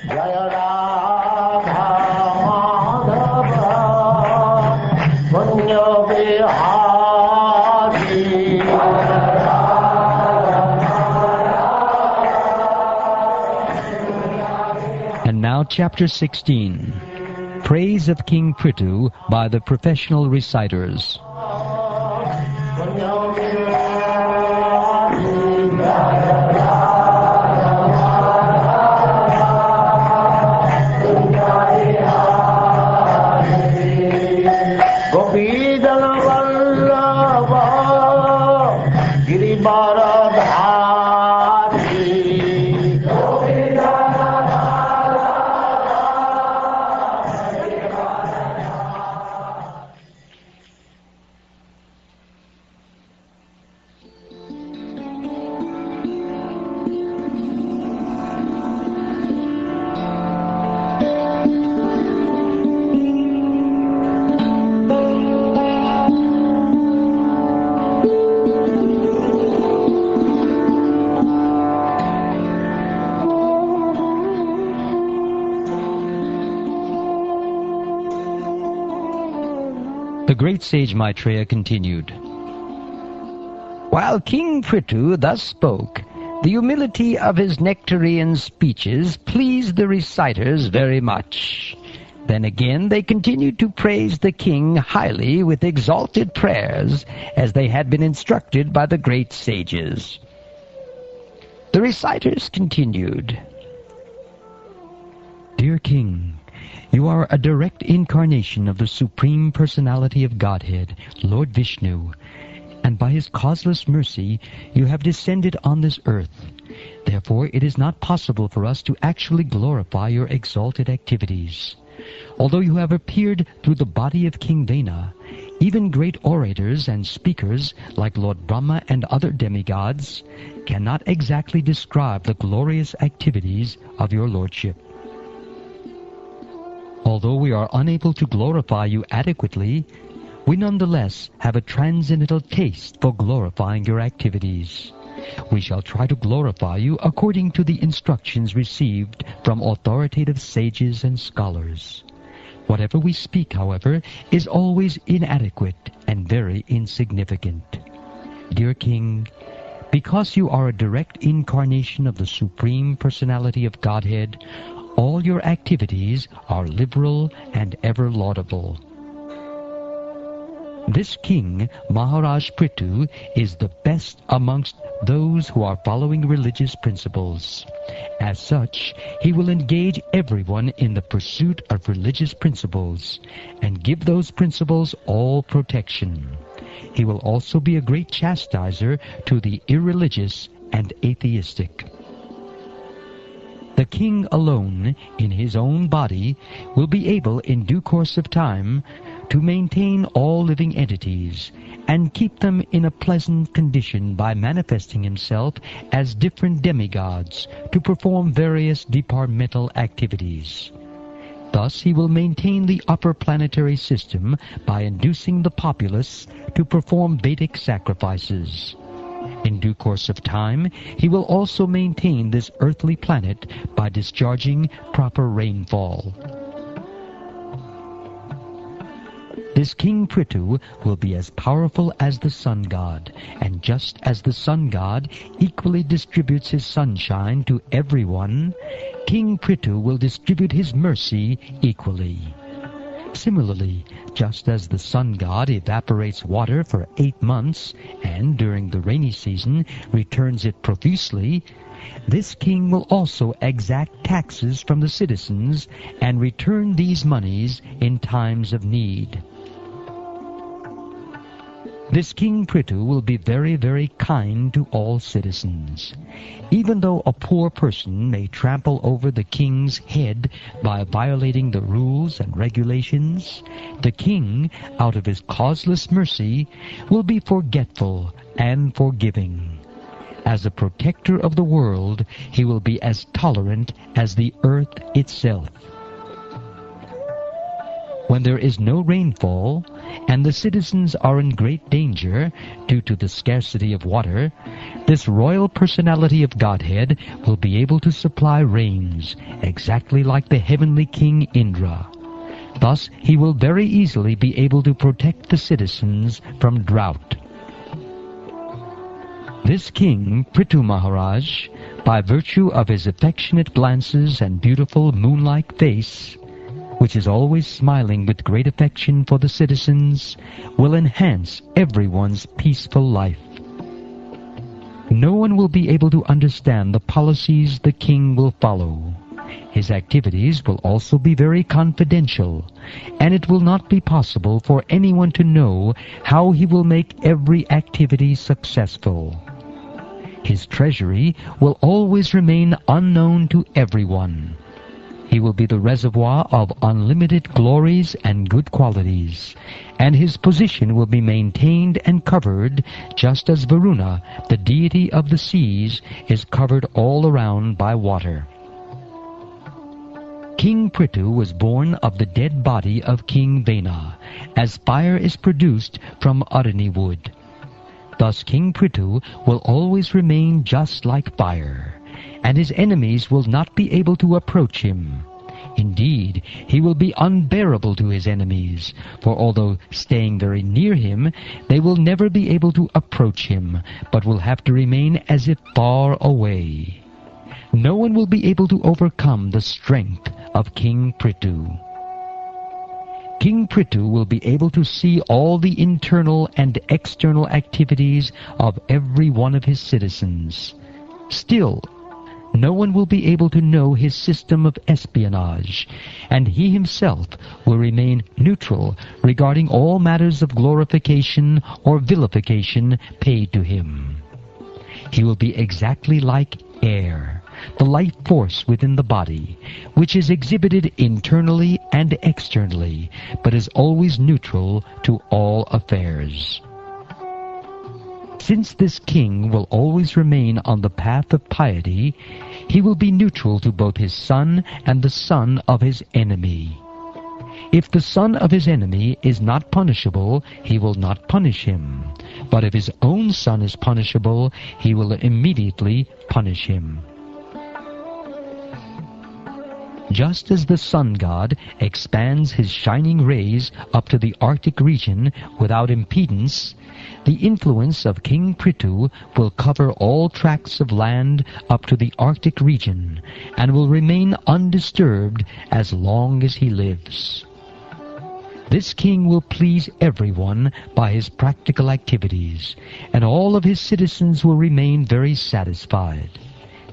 Jaya Radha Madhava Punya Vihari. And now chapter 16. Praise of King Prthu by the professional reciters. The great sage Maitreya continued, While King Prthu thus spoke, the humility of his nectarian speeches pleased the reciters very much. Then again they continued to praise the king highly with exalted prayers, as they had been instructed by the great sages. The reciters continued, Dear King, you are a direct incarnation of the Supreme Personality of Godhead, Lord Vishnu, and by his causeless mercy you have descended on this earth. Therefore it is not possible for us to actually glorify your exalted activities. Although you have appeared through the body of King Vena, even great orators and speakers like Lord Brahma and other demigods cannot exactly describe the glorious activities of your lordship. Although we are unable to glorify you adequately, we nonetheless have a transcendental taste for glorifying your activities. We shall try to glorify you according to the instructions received from authoritative sages and scholars. Whatever we speak, however, is always inadequate and very insignificant. Dear King, because you are a direct incarnation of the Supreme Personality of Godhead, all your activities are liberal and ever laudable. This king, Maharaj Prthu, is the best amongst those who are following religious principles. As such, he will engage everyone in the pursuit of religious principles and give those principles all protection. He will also be a great chastiser to the irreligious and atheistic. The king alone, in his own body, will be able in due course of time to maintain all living entities and keep them in a pleasant condition by manifesting himself as different demigods to perform various departmental activities. Thus he will maintain the upper planetary system by inducing the populace to perform Vedic sacrifices. In due course of time, he will also maintain this earthly planet by discharging proper rainfall. This King Prthu will be as powerful as the sun god, and just as the sun god equally distributes his sunshine to everyone, King Prthu will distribute his mercy equally. Similarly, just as the sun god evaporates water for 8 months and during the rainy season returns it profusely, this king will also exact taxes from the citizens and return these monies in times of need. This King Prthu will be very, very kind to all citizens. Even though a poor person may trample over the king's head by violating the rules and regulations, the king, out of his causeless mercy, will be forgetful and forgiving. As a protector of the world, he will be as tolerant as the earth itself. When there is no rainfall, and the citizens are in great danger due to the scarcity of water, this royal personality of Godhead will be able to supply rains, exactly like the heavenly king Indra. Thus, he will very easily be able to protect the citizens from drought. This king, Prthu Maharaj, by virtue of his affectionate glances and beautiful moon-like face, which is always smiling with great affection for the citizens, will enhance everyone's peaceful life. No one will be able to understand the policies the king will follow. His activities will also be very confidential, and it will not be possible for anyone to know how he will make every activity successful. His treasury will always remain unknown to everyone. He will be the reservoir of unlimited glories and good qualities, and his position will be maintained and covered just as Varuna, the deity of the seas, is covered all around by water. King Prthu was born of the dead body of King Vena, as fire is produced from Arani wood. Thus King Prthu will always remain just like fire, and his enemies will not be able to approach him. Indeed, he will be unbearable to his enemies, for although staying very near him, they will never be able to approach him, but will have to remain as if far away. No one will be able to overcome the strength of King Prthu. King Prthu will be able to see all the internal and external activities of every one of his citizens. Still, no one will be able to know his system of espionage, and he himself will remain neutral regarding all matters of glorification or vilification paid to him. He will be exactly like air, the life force within the body, which is exhibited internally and externally, but is always neutral to all affairs. Since this king will always remain on the path of piety, he will be neutral to both his son and the son of his enemy. If the son of his enemy is not punishable, he will not punish him. But if his own son is punishable, he will immediately punish him. Just as the sun god expands his shining rays up to the Arctic region without impedance, the influence of King Prthu will cover all tracts of land up to the Arctic region, and will remain undisturbed as long as he lives. This king will please everyone by his practical activities, and all of his citizens will remain very satisfied.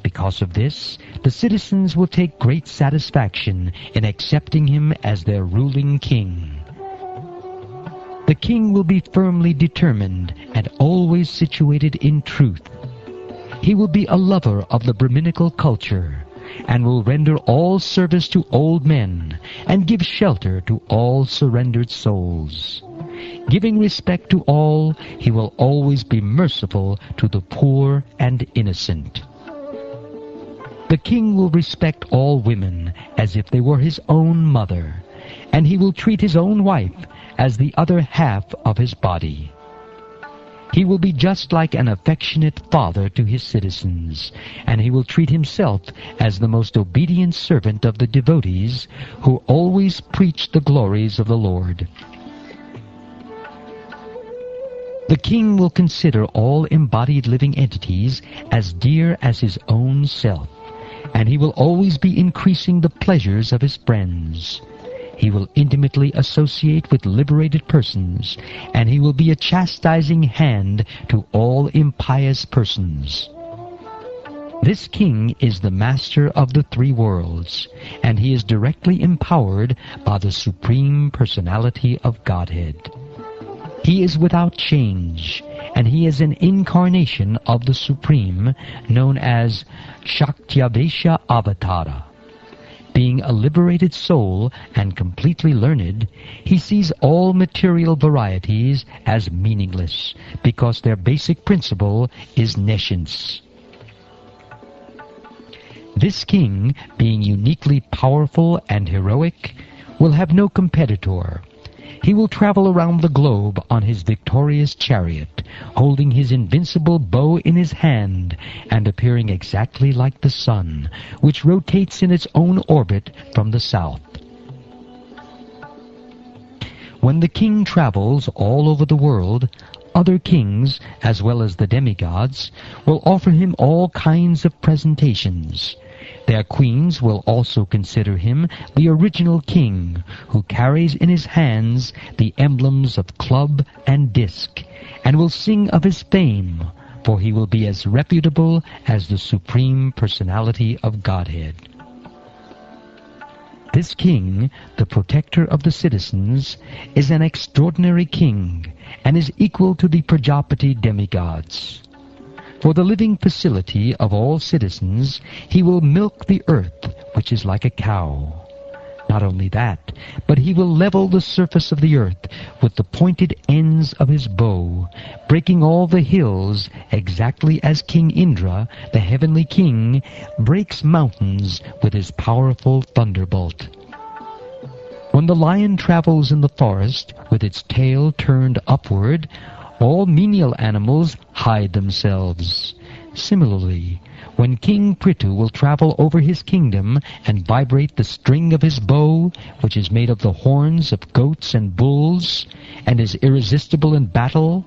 Because of this, the citizens will take great satisfaction in accepting him as their ruling king. The king will be firmly determined and always situated in truth. He will be a lover of the Brahminical culture, and will render all service to old men, and give shelter to all surrendered souls. Giving respect to all, he will always be merciful to the poor and innocent. The king will respect all women as if they were his own mother, and he will treat his own wife as the other half of his body. He will be just like an affectionate father to his citizens, and he will treat himself as the most obedient servant of the devotees who always preach the glories of the Lord. The king will consider all embodied living entities as dear as his own self, and he will always be increasing the pleasures of his friends. He will intimately associate with liberated persons, and he will be a chastising hand to all impious persons. This king is the master of the three worlds, and he is directly empowered by the Supreme Personality of Godhead. He is without change, and he is an incarnation of the Supreme, known as Shaktyavesha Avatara. Being a liberated soul and completely learned, he sees all material varieties as meaningless, because their basic principle is nescience. This king, being uniquely powerful and heroic, will have no competitor. He will travel around the globe on his victorious chariot, holding his invincible bow in his hand, and appearing exactly like the sun, which rotates in its own orbit from the south. When the king travels all over the world, other kings, as well as the demigods, will offer him all kinds of presentations. Their queens will also consider him the original king, who carries in his hands the emblems of club and disc, and will sing of his fame, for he will be as reputable as the Supreme Personality of Godhead. This king, the protector of the citizens, is an extraordinary king, and is equal to the Prajapati demigods. For the living facility of all citizens, he will milk the earth, which is like a cow. Not only that, but he will level the surface of the earth with the pointed ends of his bow, breaking all the hills exactly as King Indra, the heavenly king, breaks mountains with his powerful thunderbolt. When the lion travels in the forest with its tail turned upward, all menial animals hide themselves. Similarly, when King Prthu will travel over his kingdom and vibrate the string of his bow, which is made of the horns of goats and bulls, and is irresistible in battle,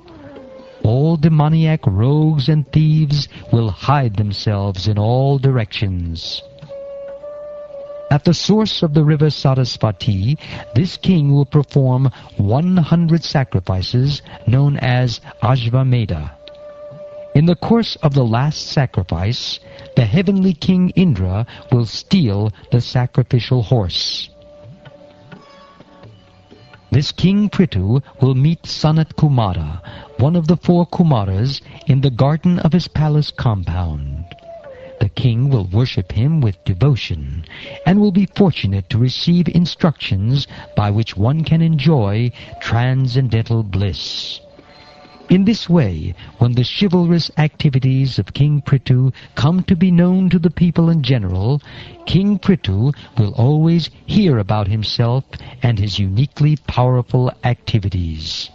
all demoniac rogues and thieves will hide themselves in all directions. At the source of the river Sarasvati, this king will perform 100 sacrifices known as Ajvamedha. In the course of the last sacrifice, the heavenly king Indra will steal the sacrificial horse. This king Prthu will meet Sanat Kumara, one of the 4 Kumaras, in the garden of his palace compound. The king will worship him with devotion, and will be fortunate to receive instructions by which one can enjoy transcendental bliss. In this way, when the chivalrous activities of King Prthu come to be known to the people in general, King Prthu will always hear about himself and his uniquely powerful activities.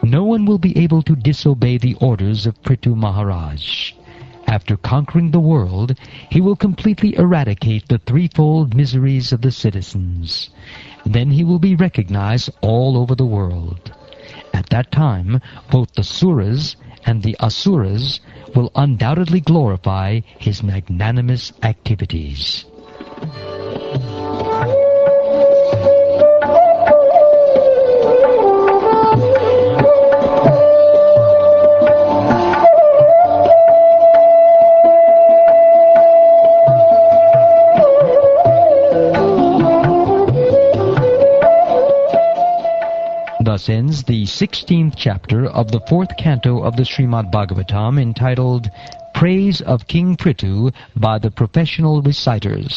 No one will be able to disobey the orders of Prthu Maharaj. After conquering the world, he will completely eradicate the threefold miseries of the citizens. Then he will be recognized all over the world. At that time, both the Suras and the Asuras will undoubtedly glorify his magnanimous activities. Thus ends the 16th chapter of the 4th canto of the Srimad-Bhagavatam, entitled Praise of King Prthu by the Professional Reciters.